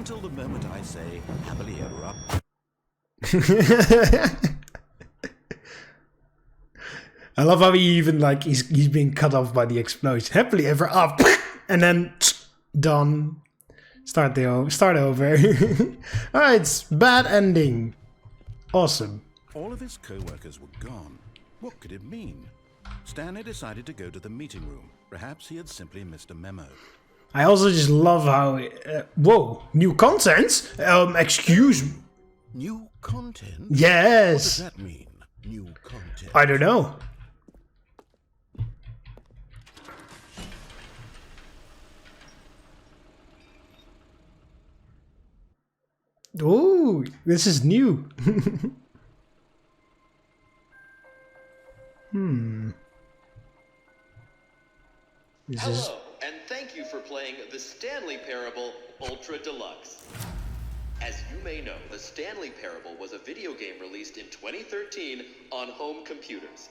until the moment I say happily ever up. I love how he even, like, he's being cut off by the explosion. Happily ever up. And then done. Start over. Alright, bad ending. Awesome. All of his co-workers were gone. What could it mean? Stanley decided to go to the meeting room. Perhaps he had simply missed a memo. I also just love how... whoa, new content? Excuse me. New content? Yes. What does that mean? New content? I don't know. Oh, this is new. Hello, and thank you for playing the Stanley Parable Ultra Deluxe. As you may know, the Stanley Parable was a video game released in 2013 on home computers.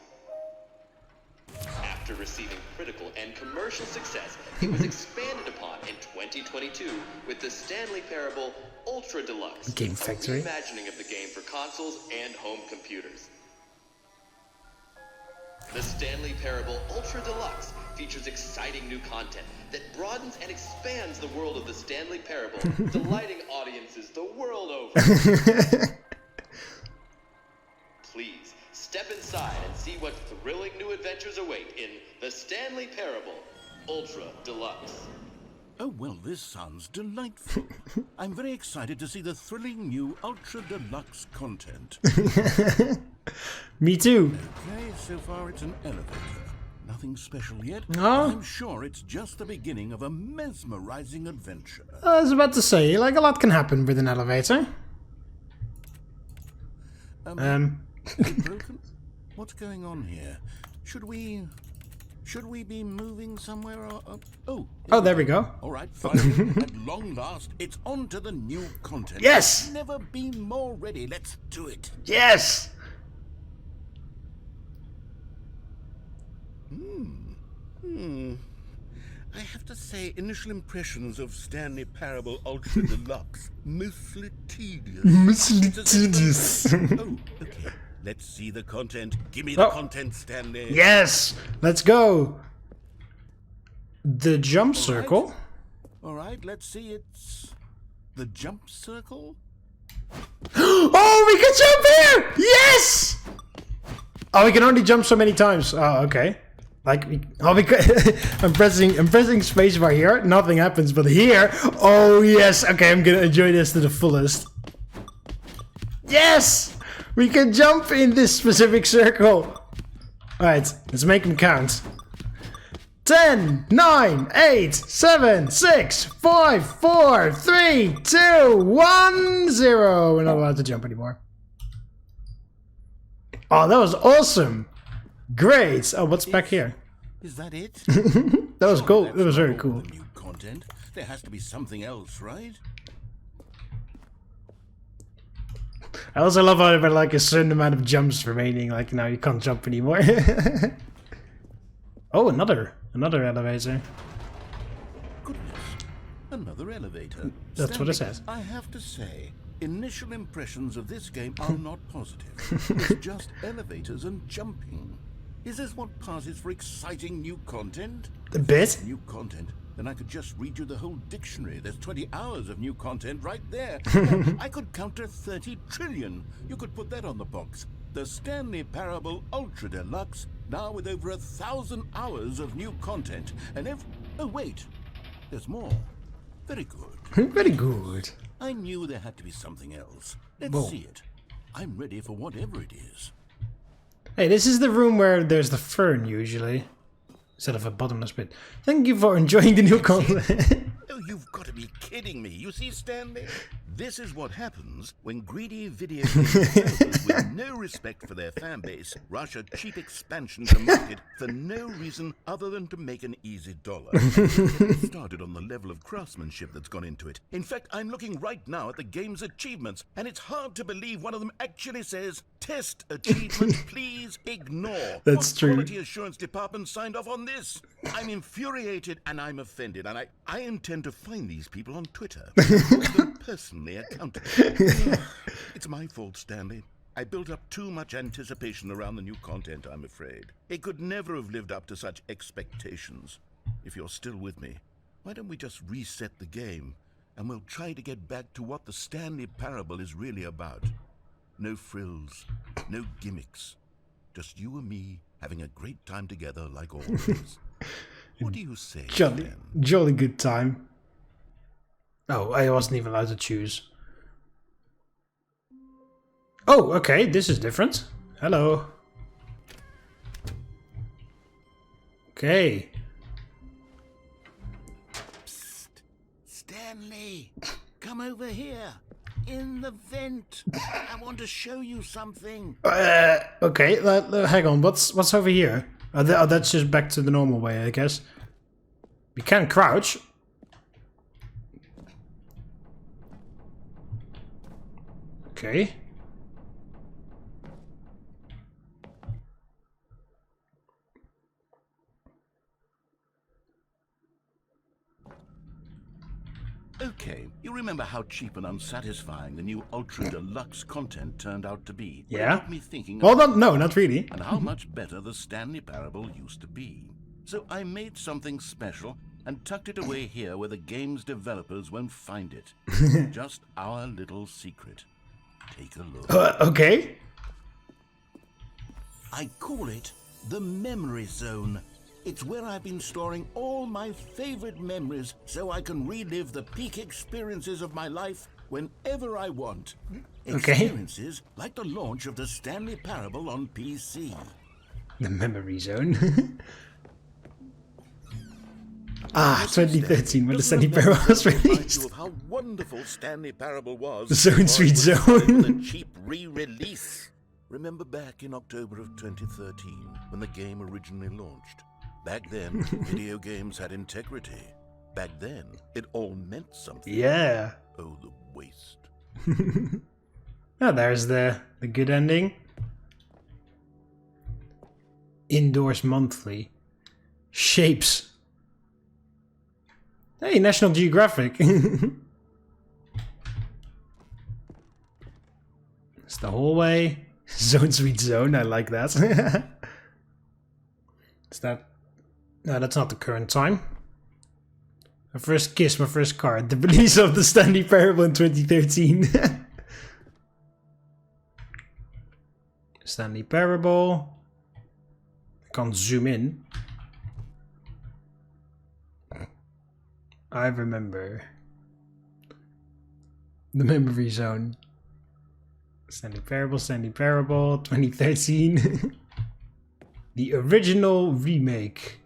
After receiving critical and commercial success, it was expanded upon in 2022 with the Stanley Parable Ultra Deluxe, Game Factory. a reimagining of the game for consoles and home computers. The Stanley Parable Ultra Deluxe features exciting new content that broadens and expands the world of the Stanley Parable, delighting audiences the world over. Please, step inside and see what thrilling new adventures await in the Stanley Parable Ultra Deluxe. Oh, well, this sounds delightful. I'm very excited to see the thrilling new Ultra Deluxe content. Me too. Okay, so far it's an elevator. Nothing special yet. No. I'm sure it's just the beginning of a mesmerizing adventure. I was about to say, like, a lot can happen with an elevator. Is it broken? What's going on here? Should we be moving somewhere? Oh, there we go. All right, finally, at long last, it's on to the new content. Yes! I've never been more ready. Let's do it. Yes! I have to say, initial impressions of Stanley Parable Ultra Deluxe, mostly tedious. Mostly tedious. Oh, okay. Let's see the content. Give me the content, Stanley. Yes! Let's go! The jump circle. All right, let's see. It's the jump circle. Oh, we can jump here! Yes! Oh, we can only jump so many times. Oh, okay. Like, I'm pressing spacebar here. Nothing happens, but here, oh yes. Okay, I'm gonna enjoy this to the fullest. Yes, we can jump in this specific circle. All right, let's make them count. 10, 9, 8, 7, 6, 5, 4, 3, 2, 1, 0. We're not allowed to jump anymore. Oh, that was awesome. Great. Oh, what's back here? Is that it? That was cool. That was very cool. New content. There has to be something else, right? I also love how there were like a certain amount of jumps remaining. Like now you can't jump anymore. Oh, another elevator. Goodness, another elevator. That's what it says. I have to say, initial impressions of this game are not positive. It's just elevators and jumping. Is this what passes for exciting new content? A bit. New content? Then I could just read you the whole dictionary. There's 20 hours of new content right there. I could count to 30 trillion. You could put that on the box. The Stanley Parable Ultra Deluxe, now with over 1,000 hours of new content. And oh wait, there's more. Very good. Very good. I knew there had to be something else. Let's see it. I'm ready for whatever it is. Hey, this is the room where there's the fern usually, instead of a bottomless pit. Thank you for enjoying the new content. Oh, you've got to be kidding me. You see, Stanley? This is what happens when greedy video game developers with no respect for their fan base rush a cheap expansion to market for no reason other than to make an easy dollar. Started on the level of craftsmanship that's gone into it. In fact, I'm looking right now at the game's achievements, and it's hard to believe one of them actually says, "Test achievement, please ignore." That's what true. Quality assurance department signed off on this? I'm infuriated and I'm offended, and I intend to find these people on Twitter. Hold them personally accountable. It's my fault, Stanley. I built up too much anticipation around the new content, I'm afraid. It could never have lived up to such expectations. If you're still with me, why don't we just reset the game, and we'll try to get back to what the Stanley Parable is really about. No frills, no gimmicks. Just you and me having a great time together like always. What do you say, man? Jolly good time. Oh, I wasn't even allowed to choose. Oh, okay, this is different. Hello. Okay. Psst. Stanley, come over here. In the vent. I want to show you something. Okay, hang on, what's over here? Oh, that's just back to the normal way, I guess. We can crouch. Okay. Okay, you remember how cheap and unsatisfying the new Ultra Deluxe content turned out to be? Well, Yeah. it got me thinking Well, no, not really. and how much better the Stanley Parable used to be. So I made something special and tucked it away here where the game's developers won't find it. Just our little secret. Take a look. Okay. I call it the Memory Zone. It's where I've been storing all my favorite memories so I can relive the peak experiences of my life whenever I want. Okay. Experiences like the launch of the Stanley Parable on PC. The memory zone. Ah, 2013 when the Stanley Parable was released. Of how wonderful Stanley Parable was. The Zone before Sweet it was Zone. a cheap re-release. Remember back in October of 2013 when the game originally launched? Back then, video games had integrity. Back then, it all meant something. Yeah. Oh, the waste. Now there's the good ending. Indoors monthly. Shapes. Hey, National Geographic. It's the hallway. Zone Sweet Zone, I like that. Is that... No, that's not the current time. My first kiss, my first card. The release of the Stanley Parable in 2013. Stanley Parable. I can't zoom in. I remember. The Memory Zone. Stanley Parable, 2013. The original remake.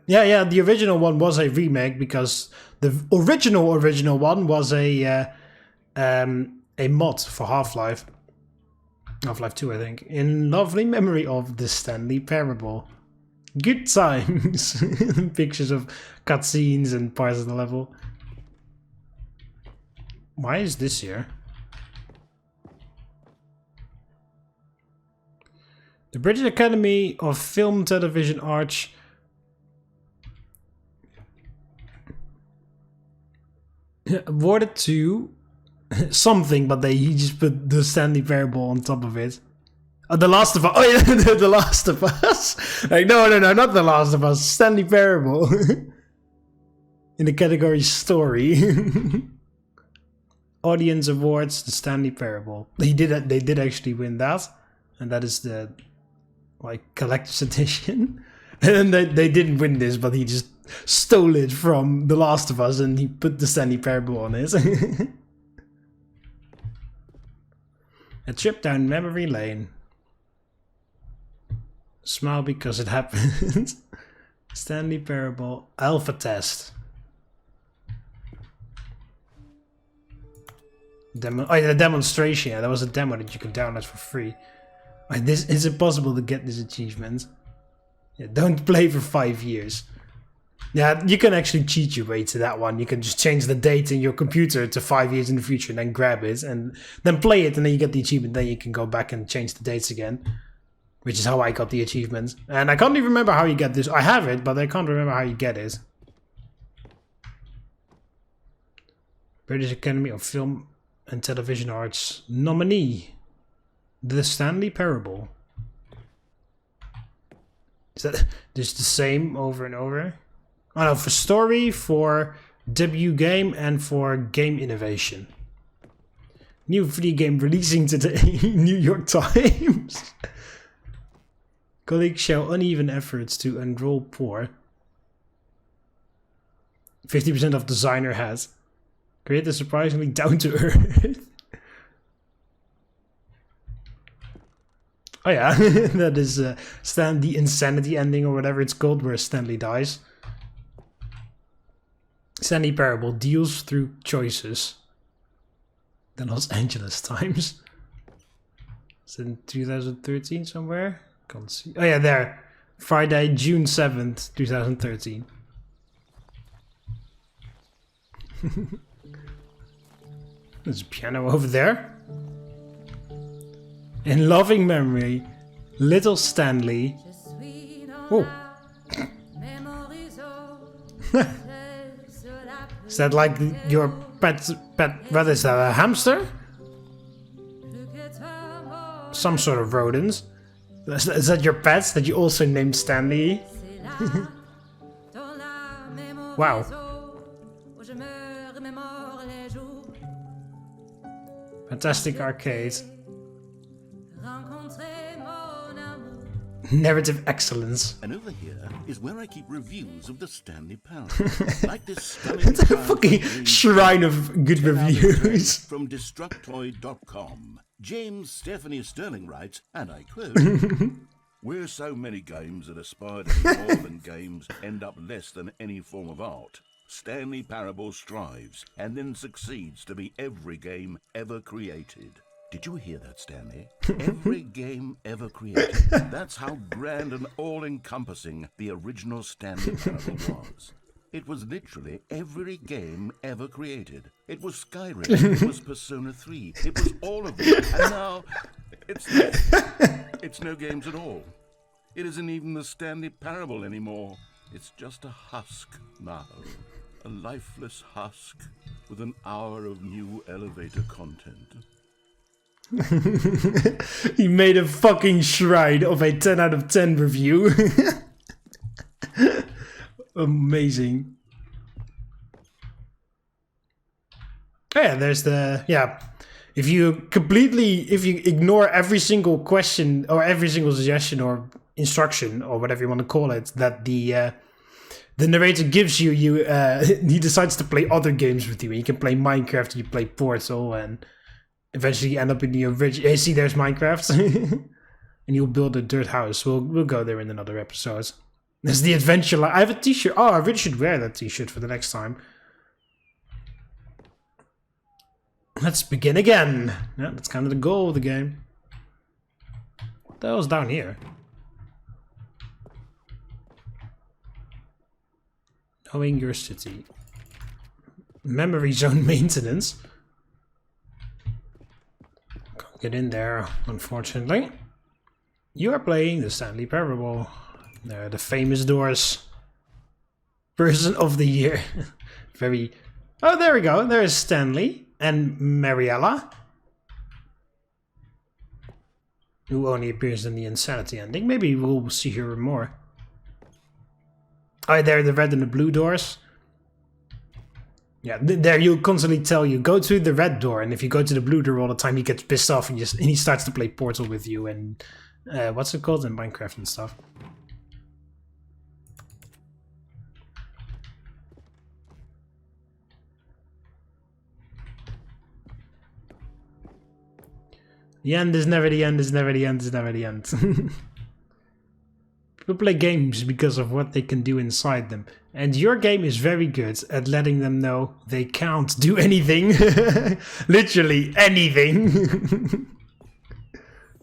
Yeah, the original one was a remake because the original one was a mod for Half-Life. Half-Life 2, I think. In lovely memory of the Stanley Parable. Good times. Pictures of cutscenes and parts of the level. Why is this here? The British Academy of Film Television Arts awarded to something, but he just put the Stanley Parable on top of it. The Last of Us. Oh yeah, The Last of Us. Like no, not The Last of Us. Stanley Parable. In the category story. Audience Awards, the Stanley Parable. They did actually win that, and that is the collector's edition. And then they didn't win this, but he just stole it from The Last of Us and he put the Stanley Parable on it. A trip down memory lane. Smile because it happened. Stanley Parable Alpha Test. Demo. Oh, yeah, the demonstration. Yeah, there was a demo that you could download for free. This is it possible to get this achievement? Yeah, don't play for 5 years. Yeah, you can actually cheat your way to that one. You can just change the date in your computer to 5 years in the future and then grab it and then play it and then you get the achievement. Then you can go back and change the dates again. Which is how I got the achievement. And I can't even remember how you get this. I have it, but I can't remember how you get it. British Academy of Film and Television Arts nominee. The Stanley Parable. Is that just the same over and over? Oh no, for story, for debut game, and for game innovation. New video game releasing today. New York Times. Colleagues show uneven efforts to enroll poor. 50% of designer has. Create a surprisingly down to earth. Oh yeah, that is the insanity ending or whatever it's called, where Stanley dies. Stanley Parable deals through choices. The Los Angeles Times. It's in 2013 somewhere. Can't see. Oh yeah, there. Friday, June 7th, 2013. There's a piano over there. In loving memory, little Stanley. Oh. Is that like your pet? What is that? A hamster? Some sort of rodents. Is that your pet that you also named Stanley? Wow. Fantastic arcade. Narrative excellence. And over here is where I keep reviews of the Stanley Parable. Like this stunning It's a fucking shrine of good reviews. From Destructoid.com. James Stephanie Sterling writes, and I quote, "Where so many games that aspire to be more than games end up less than any form of art, Stanley Parable strives and then succeeds to be every game ever created." Did you hear that, Stanley? Every game ever created. That's how grand and all-encompassing the original Stanley Parable was. It was literally every game ever created. It was Skyrim, it was Persona 3, it was all of them, and now it's no games at all. It isn't even the Stanley Parable anymore. It's just a husk now. A lifeless husk with an hour of new elevator content. He made a fucking shrine of a 10 out of 10 review. Amazing. Yeah, there's the... Yeah. If you ignore every single question or every single suggestion or instruction or whatever you want to call it that the narrator gives you, he decides to play other games with you. You can play Minecraft, you play Portal, and eventually you end up in the original... Hey, see, there's Minecraft. And you'll build a dirt house. We'll go there in another episode. There's the adventure line. I have a t-shirt. Oh, I really should wear that t-shirt for the next time. Let's begin again. Yeah, that's kind of the goal of the game. What the hell's down here? Knowing your city. Memory zone maintenance. Can't get in there, unfortunately. You are playing the Stanley Parable. There are the famous doors. Person of the year. Very... Oh, there we go. There's Stanley. And Mariella, who only appears in the insanity ending. Maybe we'll see her more. Oh, there are the red and the blue doors. Yeah, there you'll constantly tell you, go to the red door. And if you go to the blue door all the time, he gets pissed off and he starts to play Portal with you. And what's it called? In Minecraft and stuff. The end is never the end, is never the end, is never the end. People play games because of what they can do inside them. And your game is very good at letting them know they can't do anything. Literally anything.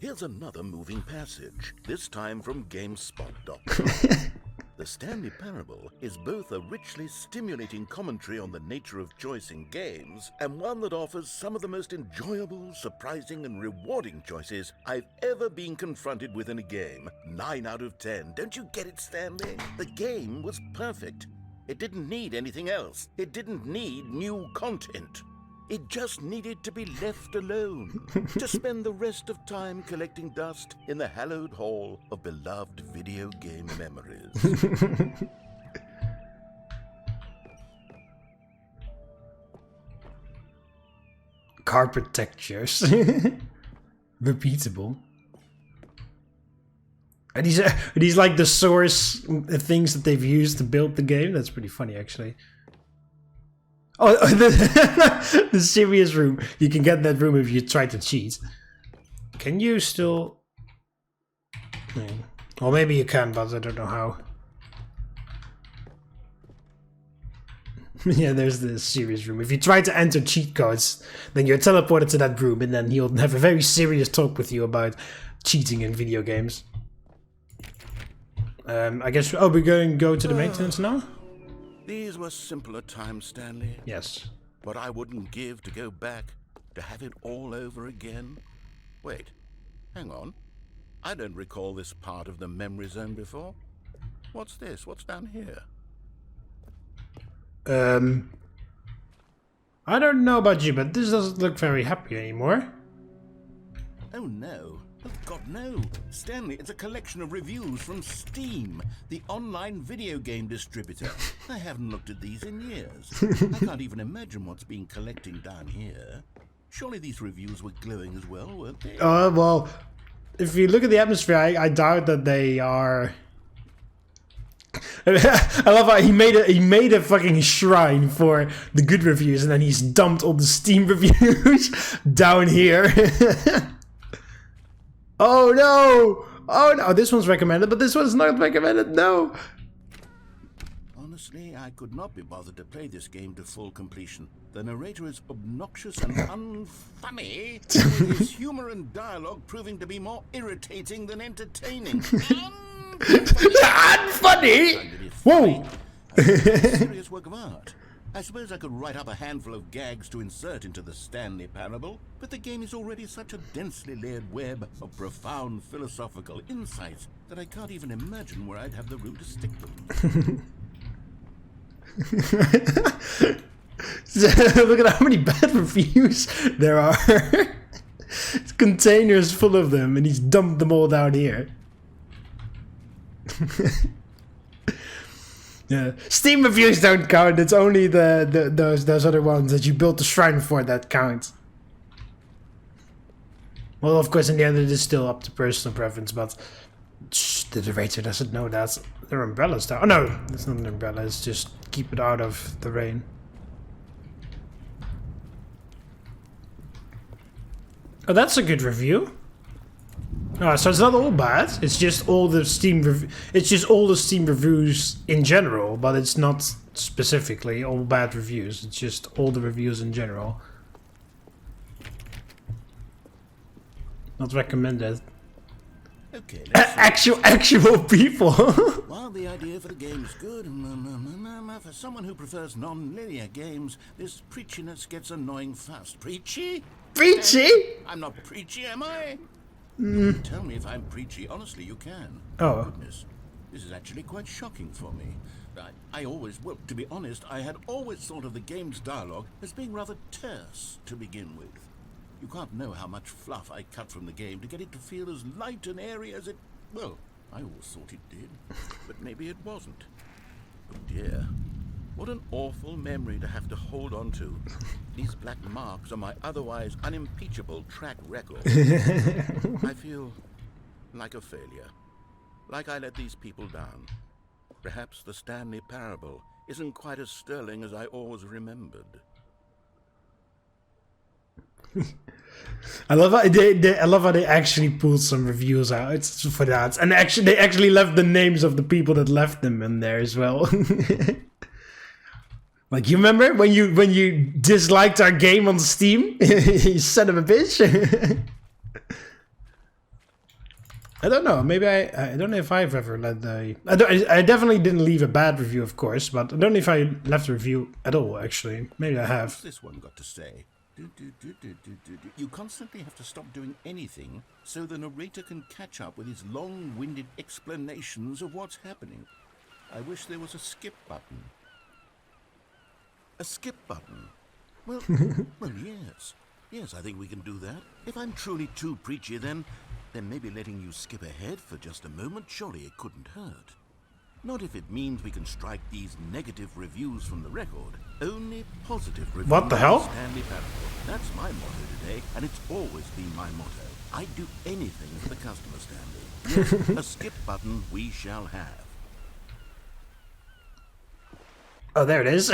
Here's another moving passage, this time from GameSpot.com. The Stanley Parable is both a richly stimulating commentary on the nature of choice in games, and one that offers some of the most enjoyable, surprising, and rewarding choices I've ever been confronted with in a game. 9 out of 10. Don't you get it, Stanley? The game was perfect. It didn't need anything else. It didn't need new content. It just needed to be left alone, to spend the rest of time collecting dust in the hallowed hall of beloved video game memories. Carpet textures. Repeatable. And these like the source things that they've used to build the game. That's pretty funny, actually. Oh, the serious room. You can get that room if you try to cheat. Can you still... Well, maybe you can, but I don't know how. Yeah, there's the serious room. If you try to enter cheat codes, then you're teleported to that room, and then he'll have a very serious talk with you about cheating in video games. I guess... Oh, we're going to go to the maintenance now? These were simpler times, Stanley. Yes. What I wouldn't give to go back, to have it all over again. Wait, hang on. I don't recall this part of the memory zone before. What's this? What's down here? I don't know about you, but this doesn't look very happy anymore. Oh no. Oh God, no. Stanley, it's a collection of reviews from Steam, the online video game distributor. I haven't looked at these in years. I can't even imagine what's being collecting down here. Surely these reviews were glowing as well, weren't they? Well, if you look at the atmosphere, I doubt that they are... I love how he made a fucking shrine for the good reviews, and then he's dumped all the Steam reviews down here. Oh no! Oh no! This one's recommended, but this one's not recommended. No. Honestly, I could not be bothered to play this game to full completion. The narrator is obnoxious and unfunny, with his humor and dialogue proving to be more irritating than entertaining. Unfunny. Whoa! Serious work of art. I suppose I could write up a handful of gags to insert into the Stanley Parable, but the game is already such a densely layered web of profound philosophical insights that I can't even imagine where I'd have the room to stick them. Look at how many bad reviews there are. It's containers full of them, and he's dumped them all down here. Yeah. Steam reviews don't count. It's only those other ones that you built the shrine for that count. Well, of course, in the end, it is still up to personal preference, but the narrator doesn't know that. There are umbrellas down. Oh no, it's not an umbrella. It's just keep it out of the rain. Oh, that's a good review. Oh, so it's not all bad. It's just all the Steam reviews in general, but it's not specifically all bad reviews. It's just all the reviews in general. Not recommended. Okay, actual people. While the idea for the game is good, for someone who prefers non-linear games, this preachiness gets annoying fast. Preachy? Preachy? I'm not preachy, am I? Tell me if I'm preachy. Honestly, you can. Oh. Goodness. This is actually quite shocking for me. I always, well, to be honest, I had always thought of the game's dialogue as being rather terse to begin with. You can't know how much fluff I cut from the game to get it to feel as light and airy as it... Well, I always thought it did, but maybe it wasn't. Oh dear. What an awful memory to have to hold on to. These black marks are my otherwise unimpeachable track record. I feel like a failure. Like I let these people down. Perhaps the Stanley Parable isn't quite as sterling as I always remembered. I love how I love how they actually pulled some reviews out for that, and they actually left the names of the people that left them in there as well. Like, you remember when you disliked our game on Steam? You son of a bitch. I don't know. Maybe I don't know if I've ever let I definitely didn't leave a bad review, of course, but I don't know if I left a review at all. Actually, maybe I have. What's this one got to say? You constantly have to stop doing anything so the narrator can catch up with his long-winded explanations of what's happening. I wish there was a skip button. A skip button? Well, yes. Yes, I think we can do that. If I'm truly too preachy, then maybe letting you skip ahead for just a moment, surely it couldn't hurt. Not if it means we can strike these negative reviews from the record. Only positive reviews. What the hell? Stanley Parable. That's my motto today, and it's always been my motto. I'd do anything for the customer, Stanley. Yes, a skip button we shall have. Oh, there it is.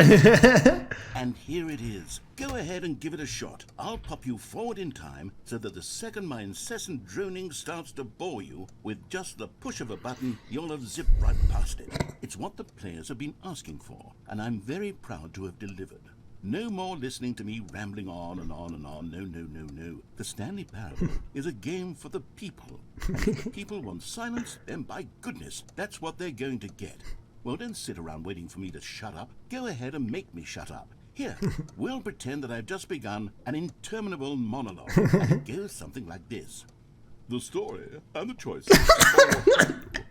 And here it is. Go ahead and give it a shot. I'll pop you forward in time so that the second my incessant droning starts to bore you, with just the push of a button, you'll have zipped right past it. It's what the players have been asking for, and I'm very proud to have delivered. No more listening to me rambling on and on and on. No. The Stanley Parable is a game for the people. And if the people want silence, then by goodness, that's what they're going to get. Well, don't sit around waiting for me to shut up. Go ahead and make me shut up. Here, we'll pretend that I've just begun an interminable monologue. And it goes something like this. The story and the choices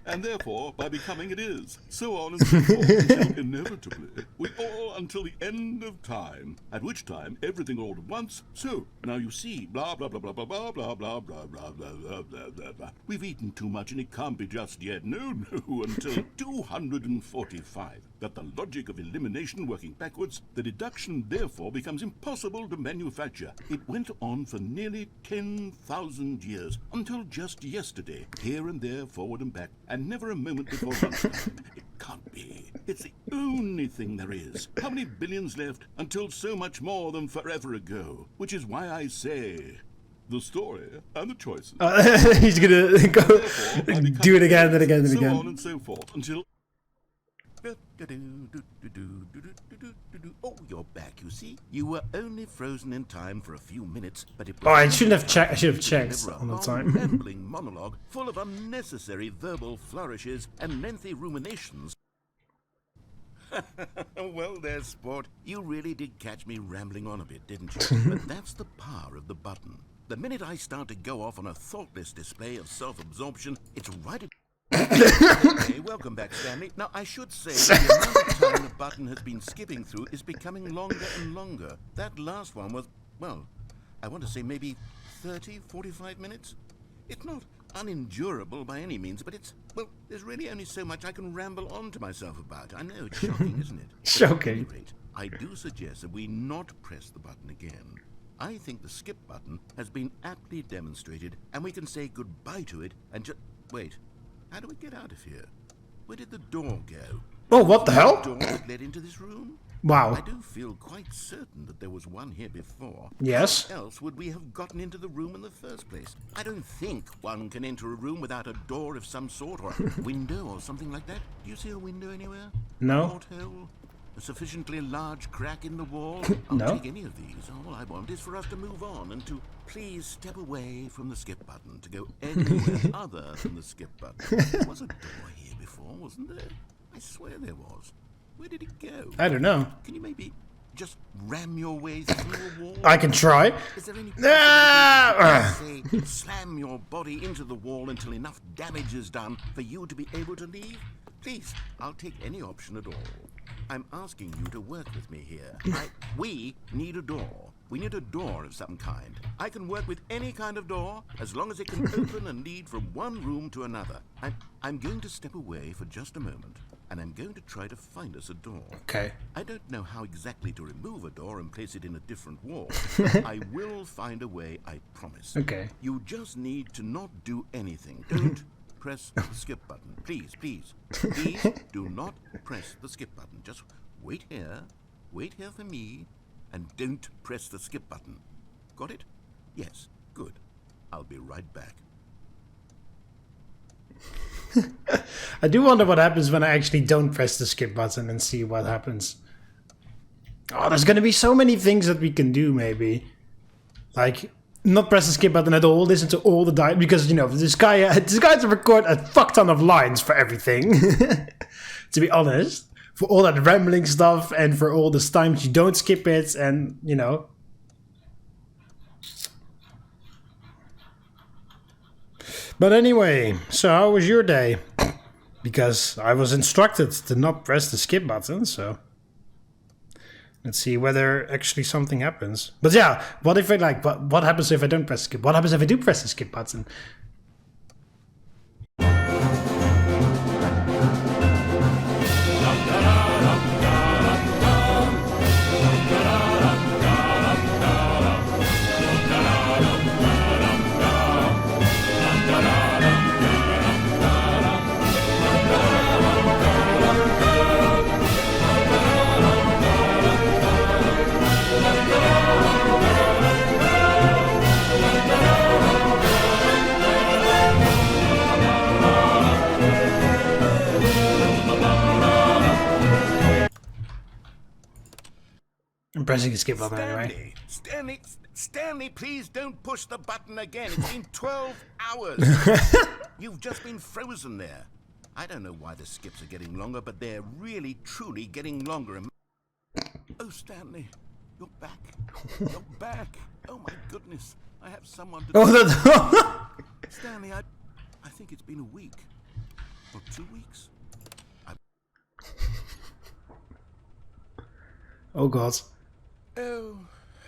and therefore, by becoming it is. So on and so forth until inevitably, we all until the end of time, at which time everything all at once. So, now you see, blah, blah, blah, blah, blah, blah, blah, blah, blah, blah, blah, blah, blah, blah, blah. We've eaten too much and it can't be just yet. No, until 245. That the logic of elimination working backwards, the deduction therefore becomes impossible to manufacture. It went on for nearly 10,000 years, until just yesterday, here and there, forward and back, and never a moment before lunchtime. It can't be. It's the only thing there is. How many billions left until so much more than forever ago? Which is why I say, the story and the choices. He's gonna go do it again and again and again. So on and so forth until. Oh, you're back, you see? You were only frozen in time for a few minutes, but it was... Oh, I should have checked on the time. Rambling monologue full of unnecessary verbal flourishes and lengthy ruminations. Well, there, sport. You really did catch me rambling on a bit, didn't you? But that's the power of the button. The minute I start to go off on a thoughtless display of self-absorption, it's right at... Hey, welcome back, Stanley. Now, I should say that the amount of time the button has been skipping through is becoming longer and longer. That last one was, well, I want to say maybe 30, 45 minutes? It's not unendurable by any means, but it's, well, there's really only so much I can ramble on to myself about. I know, it's shocking, isn't it? Shocking. At any rate, I do suggest that we not press the button again. I think the skip button has been aptly demonstrated, and we can say goodbye to it and just... Wait. How do we get out of here? Where did the door go? Oh, what the hell? The door that led into this room? Wow. I do feel quite certain that there was one here before. Yes. How else would we have gotten into the room in the first place? I don't think one can enter a room without a door of some sort, or a window or something like that. Do you see a window anywhere? No. A porthole? A sufficiently large crack in the wall? No. I'll take any of these. All I want is for us to move on and to please step away from the skip button, to go anywhere other than the skip button. There was a door here before, wasn't there? I swear there was. Where did it go? I don't know. Can you maybe just ram your way through a wall? I can try. Is there any possibility you say, slam your body into the wall until enough damage is done for you to be able to leave? Please, I'll take any option at all. I'm asking you to work with me here. We need a door. We need a door of some kind. I can work with any kind of door, as long as it can open and lead from one room to another. I'm going to step away for just a moment, and I'm going to try to find us a door. Okay. I don't know how exactly to remove a door and place it in a different wall. But I will find a way, I promise. Okay. You just need to not do anything. Don't press the skip button. Please, please. Please do not press the skip button. Just wait here for me, and don't press the skip button. Got it? Yes. Good. I'll be right back. I do wonder what happens when I actually don't press the skip button and see what happens. Oh, there's gonna be so many things that we can do, maybe. Like, not press the skip button at all, listen to all the dialogue, because, you know, this guy has to record a fuck ton of lines for everything. To be honest. For all that rambling stuff, and for all the times you don't skip it, and, you know. But anyway, so how was your day? Because I was instructed to not press the skip button, so... Let's see whether actually something happens. But yeah, what if I like, what happens if I don't press skip? What happens if I do press the skip button? I'm pressing the skip button anyway. Stanley, please don't push the button again. It's been 12 hours. You've just been frozen there. I don't know why the skips are getting longer, but they're really, truly getting longer. Oh, Stanley, you're back. You're back. Oh, my goodness. I have someone to... Oh, that's... Stanley, I think it's been a week. Or 2 weeks. Oh, God. Oh,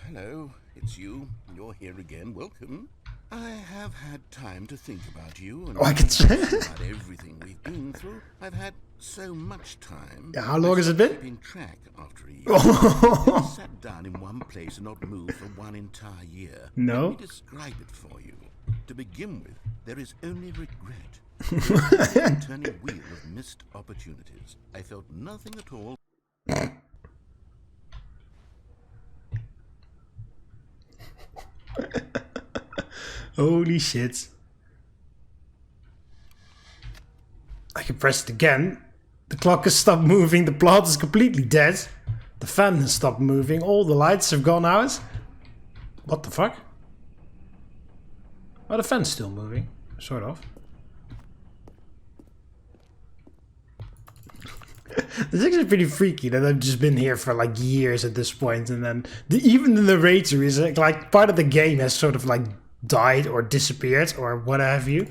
hello. It's you. You're here again. Welcome. I have had time to think about you and I can say about everything we've been through. I've had so much time. Yeah, how long has it been? Keeping track after a year. I sat down in one place and not moved for one entire year. No. Let me describe it for you. To begin with, there is only regret. A turning wheel of missed opportunities. I felt nothing at all. Holy shit. I can press it again. The clock has stopped moving. The plant is completely dead. The fan has stopped moving. All the lights have gone out. What the fuck? Oh, the fan's still moving. Sort of. It's actually pretty freaky that I've just been here for like years at this point, and then even the narrator is like part of the game has sort of like died or disappeared or what have you.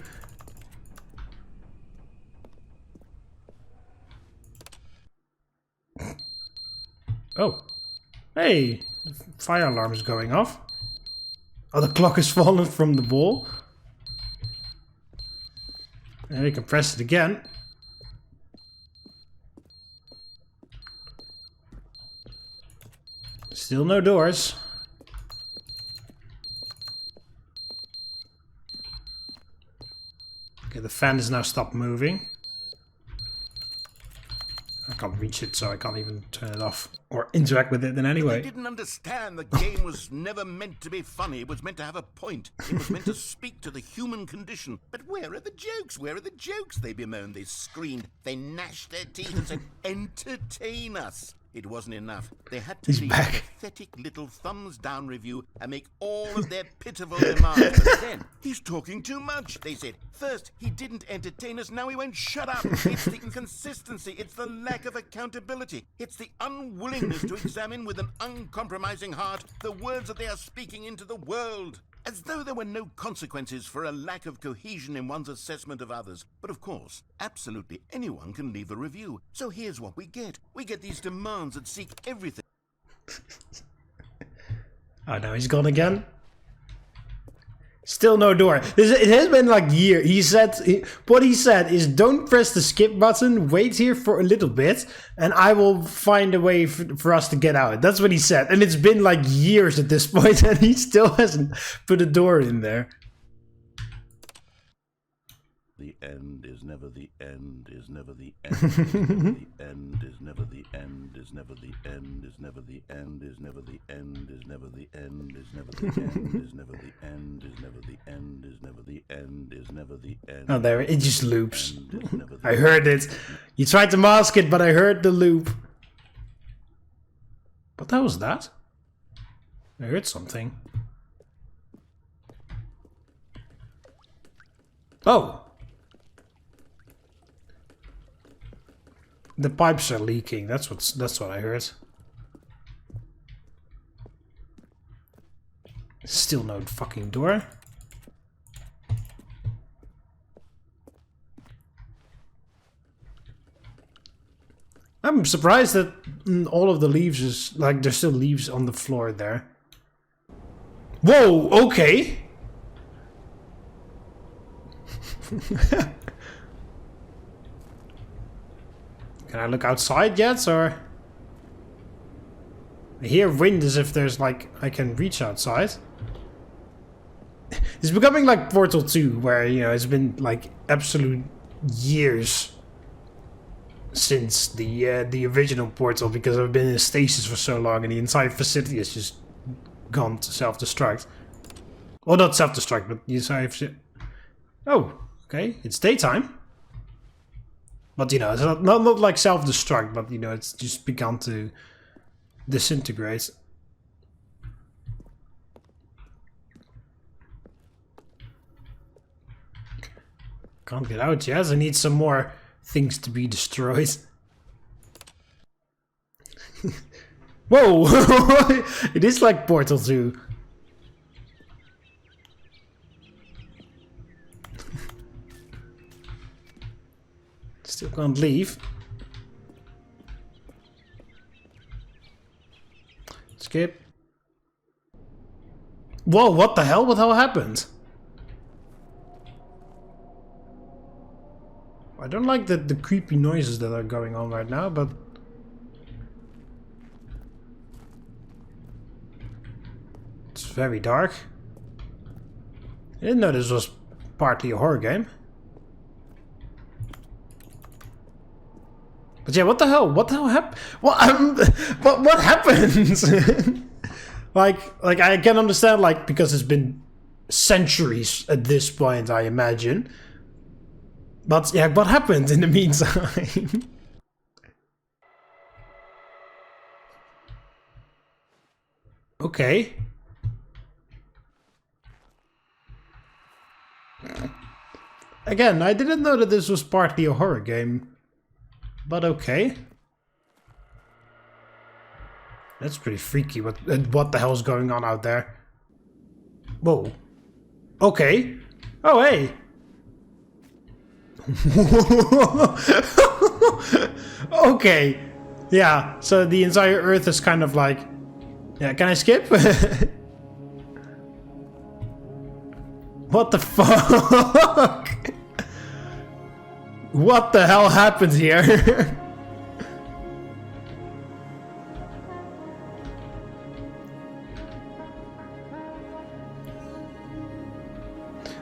Oh, hey, fire alarm is going off. Oh, the clock has fallen from the wall. And we can press it again. Still no doors. Okay, the fan has now stopped moving. I can't reach it, so I can't even turn it off or interact with it in any way. I didn't understand the game was never meant to be funny. It was meant to have a point. It was meant to speak to the human condition. But where are the jokes? Where are the jokes? They bemoaned, they screamed, they gnashed their teeth and said, entertain us. It wasn't enough. They had to leave a pathetic little thumbs down review and make all of their pitiful demands. But then, he's talking too much, they said. First, he didn't entertain us, now he won't shut up. It's the inconsistency, it's the lack of accountability. It's the unwillingness to examine with an uncompromising heart the words that they are speaking into the world. As though there were no consequences for a lack of cohesion in one's assessment of others. But of course, absolutely anyone can leave a review. So here's what we get. We get these demands that seek everything. Oh no, he's gone again. Still no door. It has been like years. He said, what he said is don't press the skip button, wait here for a little bit, and I will find a way for us to get out. That's what he said. And it's been like years at this point, and he still hasn't put a door in there. The end is never the end is never the end the end is never the end is never the end is never the end is never the end is never the end is never the end is never the end is never the end is never the end is never the end. Oh, there it just loops. I heard it. You tried to mask it, but I heard the loop. What the hell was that? I heard something. Oh. The pipes are leaking. That's what I heard. Still no fucking door. I'm surprised that all of the leaves is like there's still leaves on the floor there. Whoa, okay. Can I look outside yet, or? I hear wind as if there's like, I can reach outside. It's becoming like Portal 2, where, you know, it's been like absolute years since the original Portal, because I've been in stasis for so long and the entire facility has just gone to self-destruct. Well, not self-destruct, but the entire... Oh, okay, it's daytime. But, you know, it's not like self-destruct, but, you know, it's just begun to disintegrate. Can't get out yet. I need some more things to be destroyed. Whoa! It is like Portal 2. Still can't leave. Skip. Whoa, what the hell? What the hell happened? I don't like the creepy noises that are going on right now, but... It's very dark. I didn't know this was partly a horror game. But yeah, what the hell? What the hell happened? What happened? like I can understand, like, because it's been centuries at this point, I imagine. But yeah, what happened in the meantime? Okay. Again, I didn't know that this was partly a horror game. But okay. That's pretty freaky. What the hell's going on out there? Whoa. Okay. Oh, hey. Okay. Yeah, so the entire Earth is kind of like... Yeah, can I skip? What the fuck? What the hell happened here?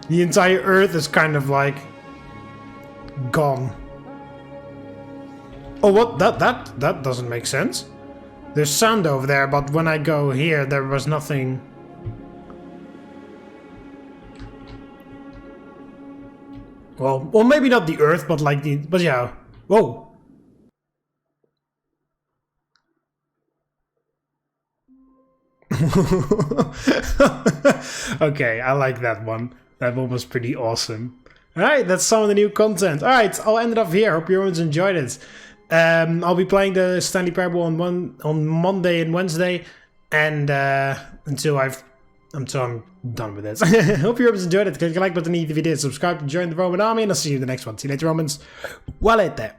The entire Earth is kind of like gone. Oh, what? That doesn't make sense. There's sand over there, but when I go here, there was nothing. Well, maybe not the Earth, but like the, but yeah. Whoa. Okay, I like that one. That one was pretty awesome. Alright, that's some of the new content. Alright, I'll end it off here. Hope you everyone's enjoyed it. I'll be playing the Stanley Parable on Monday and Wednesday, and until I'm done with this. Hope you everyone's enjoyed it. Click the like button if you did. Subscribe to join the Roman army, and I'll see you in the next one. See you later, Romans. Walete.